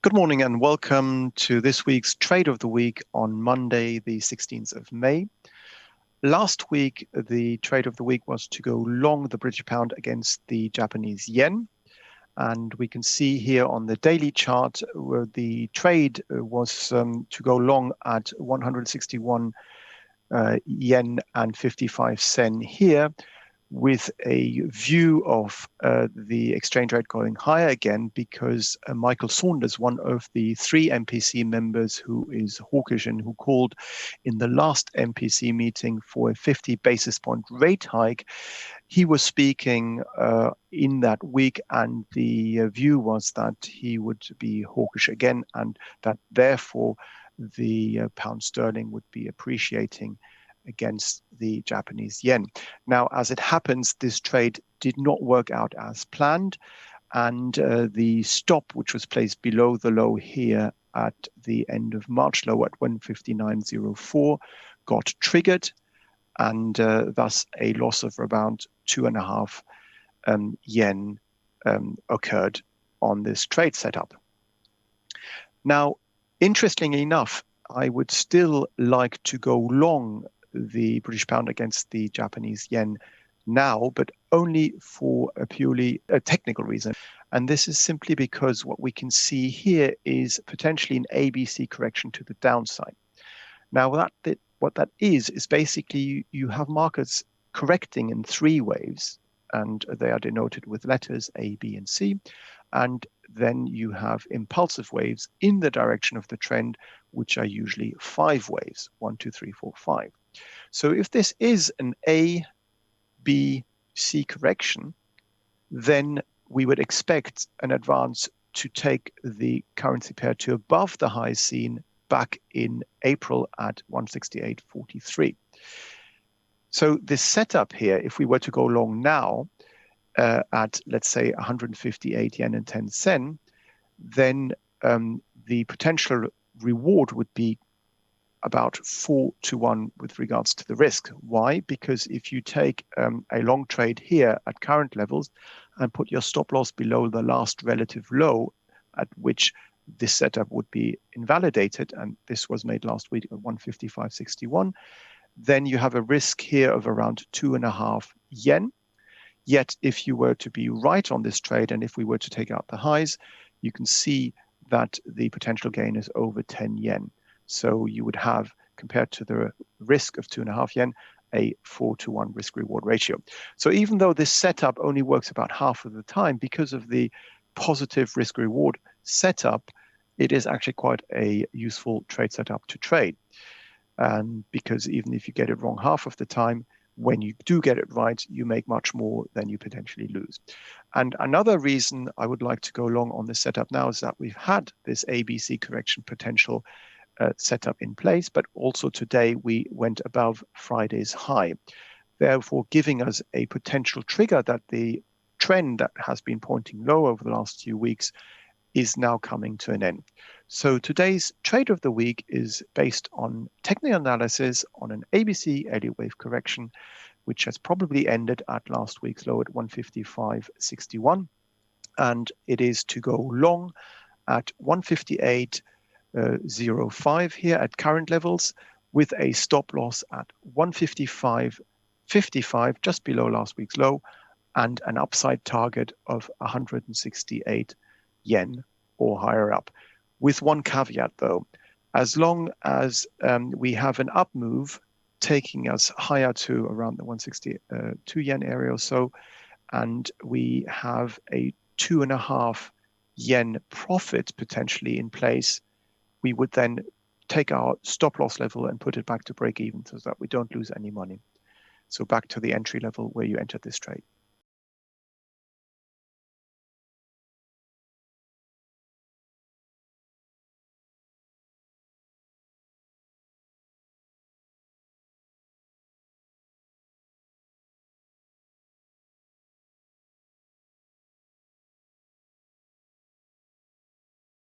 Good morning and welcome to this week's Trade of the Week on Monday, the 16th of May. Last week, the Trade of the Week was to go long the British pound against the Japanese yen. And we can see here on the daily chart where the trade was to go long at 161 yen and 55 sen here, with a view of the exchange rate going higher again, because Michael Saunders, one of the three MPC members who is hawkish and who called in the last MPC meeting for a 50 basis point rate hike, he was speaking in that week, and the view was that he would be hawkish again, and that therefore the pound sterling would be appreciating against the Japanese yen. Now, as it happens, this trade did not work out as planned, and the stop, which was placed below the low here at the end of March, low at 159.04, got triggered, and thus a loss of around 2.5 yen occurred on this trade setup. Now, interestingly enough, I would still like to go long the British pound against the Japanese yen now, but only for a purely technical reason. And this is simply because what we can see here is potentially an ABC correction to the downside. Now, what that is basically you have markets correcting in three waves, and they are denoted with letters A, B, and C. And then you have impulsive waves in the direction of the trend, which are usually 5 waves, 1, 2, 3, 4, 5. So if this is an A, B, C correction, then we would expect an advance to take the currency pair to above the high seen back in April at 168.43. So this setup here, if we were to go long now at, let's say, 158 yen and 10 sen, then the potential reward would be about 4-1 with regards to the risk. Why? Because if you take a long trade here at current levels and put your stop loss below the last relative low at which this setup would be invalidated, and this was made last week at 155.61, then you have a risk here of around 2.5 yen. Yet if you were to be right on this trade, and if we were to take out the highs, you can see that the potential gain is over 10 yen. So you would have, compared to the risk of 2.5 yen, a 4-1 risk-reward ratio. So even though this setup only works about half of the time, because of the positive risk-reward setup, it is actually quite a useful trade setup to trade. Because even if you get it wrong half of the time, when you do get it right, you make much more than you potentially lose. And another reason I would like to go long on this setup now is that we've had this ABC correction potential setup in place, but also today we went above Friday's high, therefore giving us a potential trigger that the trend that has been pointing low over the last few weeks is now coming to an end. So today's trade of the week is based on technical analysis on an ABC Elliott wave correction, which has probably ended at last week's low at 155.61, and it is to go long at 158.05 here at current levels, with a stop loss at 155.55, just below last week's low, and an upside target of 168 yen or higher up. With one caveat though, as long as we have an up move taking us higher to around the 162 yen area or so, and we have a 2.5 yen profit potentially in place, we would then take our stop loss level and put it back to break even so that we don't lose any money. So back to the entry level where you entered this trade.